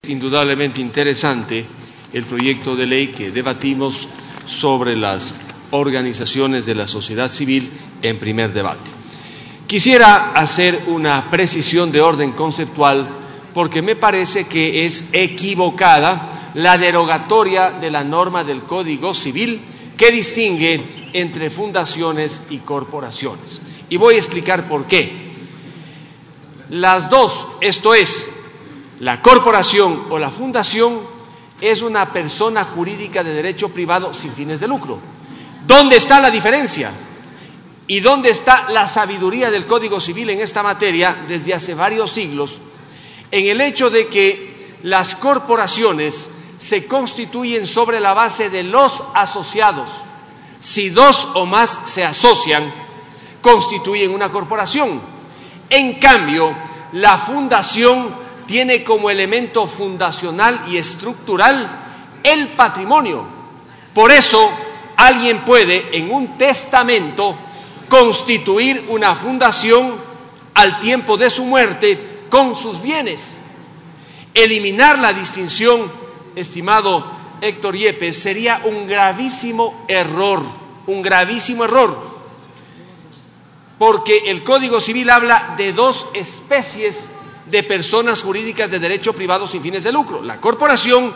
Indudablemente interesante el proyecto de ley que debatimos sobre las organizaciones de la sociedad civil en primer debate. Quisiera hacer una precisión de orden conceptual porque me parece que es equivocada la derogatoria de la norma del Código Civil que distingue entre fundaciones y corporaciones. Y voy a explicar por qué. Las dos, esto es, la corporación o la fundación es una persona jurídica de derecho privado sin fines de lucro. ¿Dónde está la diferencia? ¿Y dónde está la sabiduría del Código Civil en esta materia desde hace varios siglos? En el hecho de que las corporaciones se constituyen sobre la base de los asociados. Si dos o más se asocian, constituyen una corporación. En cambio, la fundación tiene como elemento fundacional y estructural el patrimonio. Por eso, alguien puede en un testamento constituir una fundación al tiempo de su muerte con sus bienes. Eliminar la distinción, estimado Héctor Yepes, sería un gravísimo error, porque el Código Civil habla de dos especies de personas jurídicas de derecho privado sin fines de lucro, la corporación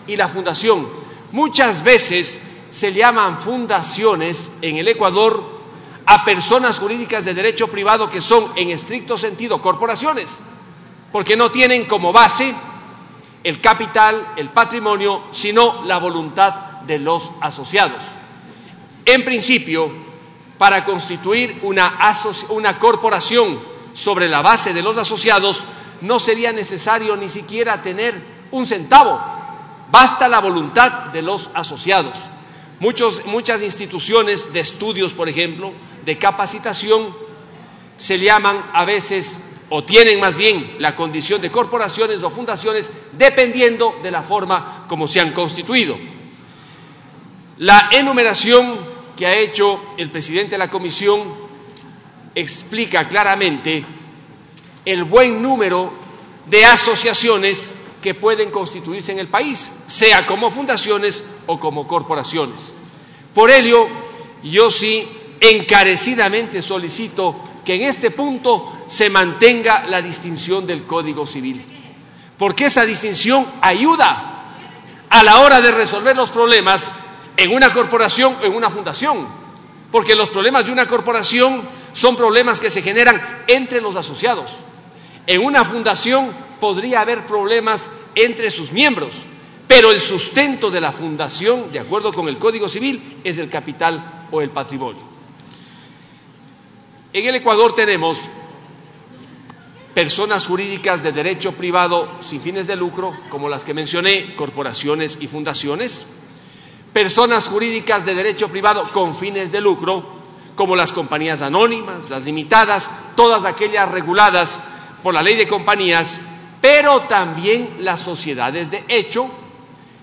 y la fundación. Muchas veces se llaman fundaciones en el Ecuador a personas jurídicas de derecho privado que son en estricto sentido corporaciones, porque no tienen como base el capital, el patrimonio, sino la voluntad de los asociados. En principio, para constituir una corporación sobre la base de los asociados, no sería necesario ni siquiera tener un centavo, basta la voluntad de los asociados. Muchas instituciones de estudios, por ejemplo, de capacitación, se llaman a veces, o tienen más bien la condición de corporaciones o fundaciones, dependiendo de la forma como se han constituido. La enumeración que ha hecho el presidente de la Comisión explica claramente el buen número de asociaciones que pueden constituirse en el país, sea como fundaciones o como corporaciones. Por ello, yo sí encarecidamente solicito que en este punto se mantenga la distinción del Código Civil, porque esa distinción ayuda a la hora de resolver los problemas en una corporación o en una fundación, porque los problemas de una corporación son problemas que se generan entre los asociados. En una fundación podría haber problemas entre sus miembros, pero el sustento de la fundación, de acuerdo con el Código Civil, es el capital o el patrimonio. En el Ecuador tenemos personas jurídicas de derecho privado sin fines de lucro, como las que mencioné, corporaciones y fundaciones, personas jurídicas de derecho privado con fines de lucro, como las compañías anónimas, las limitadas, todas aquellas reguladas por la ley de compañías, pero también las sociedades de hecho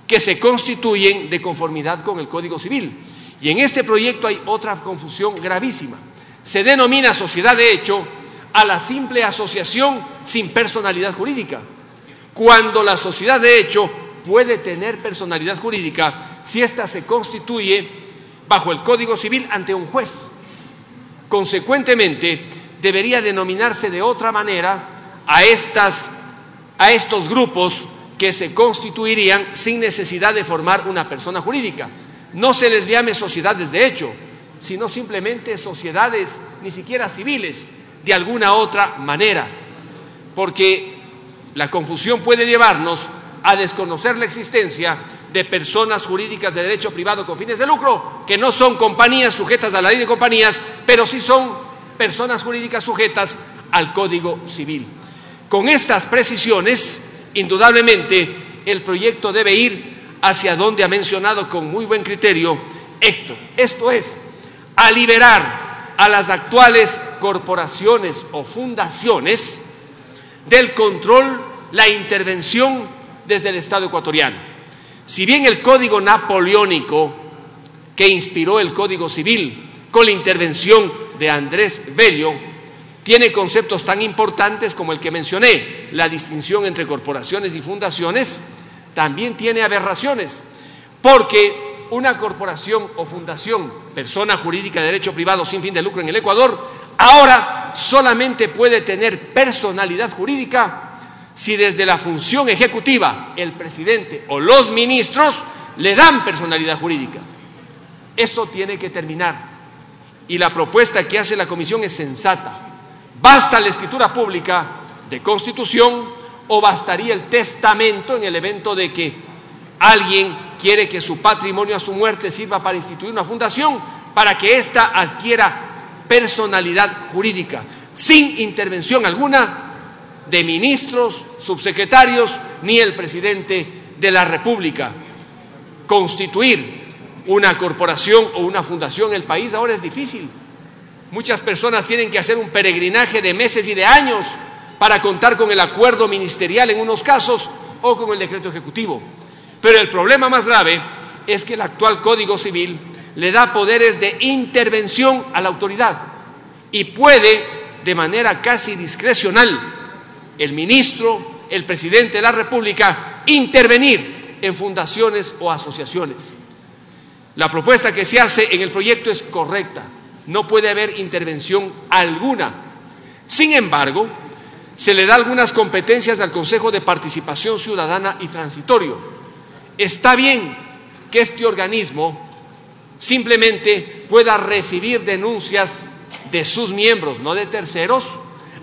que se constituyen de conformidad con el Código Civil. Y en este proyecto hay otra confusión gravísima. Se denomina sociedad de hecho a la simple asociación sin personalidad jurídica, cuando la sociedad de hecho puede tener personalidad jurídica si ésta se constituye bajo el Código Civil ante un juez. Consecuentemente, debería denominarse de otra manera a estos grupos que se constituirían sin necesidad de formar una persona jurídica. No se les llame sociedades de hecho, sino simplemente sociedades ni siquiera civiles, de alguna otra manera, porque la confusión puede llevarnos a desconocer la existencia de personas jurídicas de derecho privado con fines de lucro, que no son compañías sujetas a la ley de compañías, pero sí son personas jurídicas sujetas al Código Civil. Con estas precisiones, indudablemente, el proyecto debe ir hacia donde ha mencionado con muy buen criterio Héctor. Esto es, a liberar a las actuales corporaciones o fundaciones del control, la intervención desde el Estado ecuatoriano. Si bien el Código Napoleónico, que inspiró el Código Civil con la intervención de Andrés Bello, tiene conceptos tan importantes como el que mencioné, la distinción entre corporaciones y fundaciones, también tiene aberraciones, porque una corporación o fundación, persona jurídica de derecho privado sin fin de lucro en el Ecuador, ahora solamente puede tener personalidad jurídica si desde la función ejecutiva el presidente o los ministros le dan personalidad jurídica. Eso tiene que terminar. Y la propuesta que hace la Comisión es sensata. ¿Basta la escritura pública de constitución o bastaría el testamento en el evento de que alguien quiere que su patrimonio a su muerte sirva para instituir una fundación, para que ésta adquiera personalidad jurídica, sin intervención alguna de ministros, subsecretarios, ni el presidente de la República? Constituir una corporación o una fundación en el país ahora es difícil. Muchas personas tienen que hacer un peregrinaje de meses y de años para contar con el acuerdo ministerial en unos casos o con el decreto ejecutivo. Pero el problema más grave es que el actual Código Civil le da poderes de intervención a la autoridad y puede, de manera casi discrecional, el ministro, el presidente de la República, intervenir en fundaciones o asociaciones. La propuesta que se hace en el proyecto es correcta, no puede haber intervención alguna. Sin embargo, se le da algunas competencias al Consejo de Participación Ciudadana y Transitorio. Está bien que este organismo simplemente pueda recibir denuncias de sus miembros, no de terceros,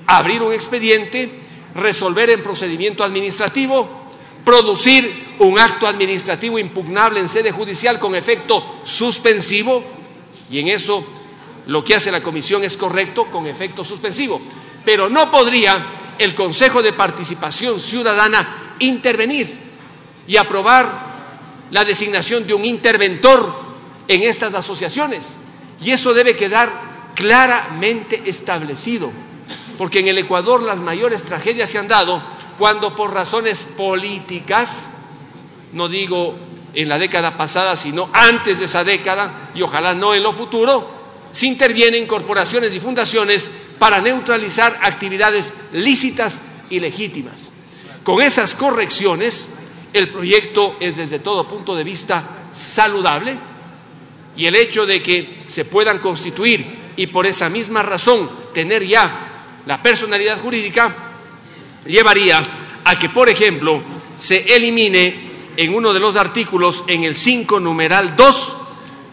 abrir un expediente, resolver en procedimiento administrativo, producir un acto administrativo impugnable en sede judicial con efecto suspensivo, y en eso lo que hace la Comisión es correcto, con efecto suspensivo, pero no podría el Consejo de Participación Ciudadana intervenir y aprobar la designación de un interventor en estas asociaciones, y eso debe quedar claramente establecido, porque en el Ecuador las mayores tragedias se han dado cuando por razones políticas, no digo en la década pasada, sino antes de esa década, y ojalá no en lo futuro, se intervienen corporaciones y fundaciones para neutralizar actividades lícitas y legítimas. Con esas correcciones, el proyecto es desde todo punto de vista saludable, y el hecho de que se puedan constituir y por esa misma razón tener ya la personalidad jurídica llevaría a que, por ejemplo, se elimine en uno de los artículos, en el 5, numeral 2,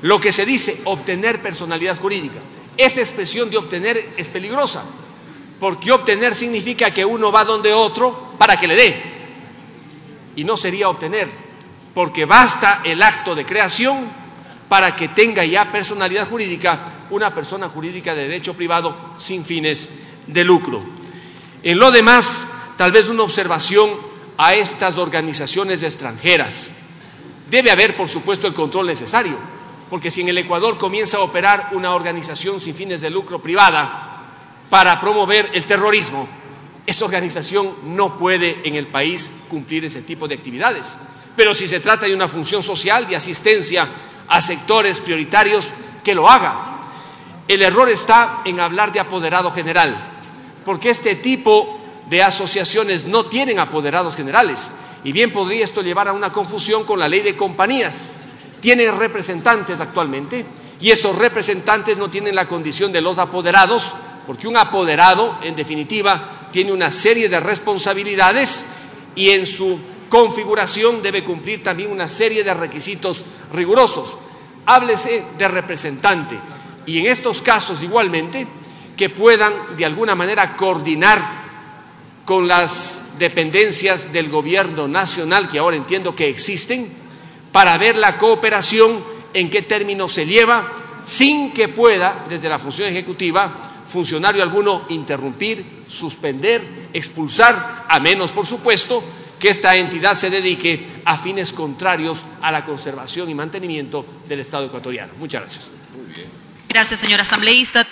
lo que se dice obtener personalidad jurídica. Esa expresión de obtener es peligrosa, porque obtener significa que uno va donde otro para que le dé, y no sería obtener, porque basta el acto de creación para que tenga ya personalidad jurídica una persona jurídica de derecho privado sin fines de lucro. En lo demás, tal vez una observación a estas organizaciones extranjeras. Debe haber, por supuesto, el control necesario, porque si en el Ecuador comienza a operar una organización sin fines de lucro privada para promover el terrorismo, esa organización no puede en el país cumplir ese tipo de actividades. Pero si se trata de una función social de asistencia a sectores prioritarios, que lo haga. El error está en hablar de apoderado general, porque este tipo de asociaciones no tienen apoderados generales, y bien podría esto llevar a una confusión con la ley de compañías. Tienen representantes actualmente, y esos representantes no tienen la condición de los apoderados, porque un apoderado, en definitiva, tiene una serie de responsabilidades y en su configuración debe cumplir también una serie de requisitos rigurosos. Háblese de representante, y en estos casos igualmente que puedan de alguna manera coordinar con las dependencias del gobierno nacional, que ahora entiendo que existen, para ver la cooperación en qué términos se lleva, sin que pueda desde la función ejecutiva funcionario alguno interrumpir, suspender, expulsar, a menos por supuesto que esta entidad se dedique a fines contrarios a la conservación y mantenimiento del Estado ecuatoriano. Muchas gracias. Gracias, señor asambleísta.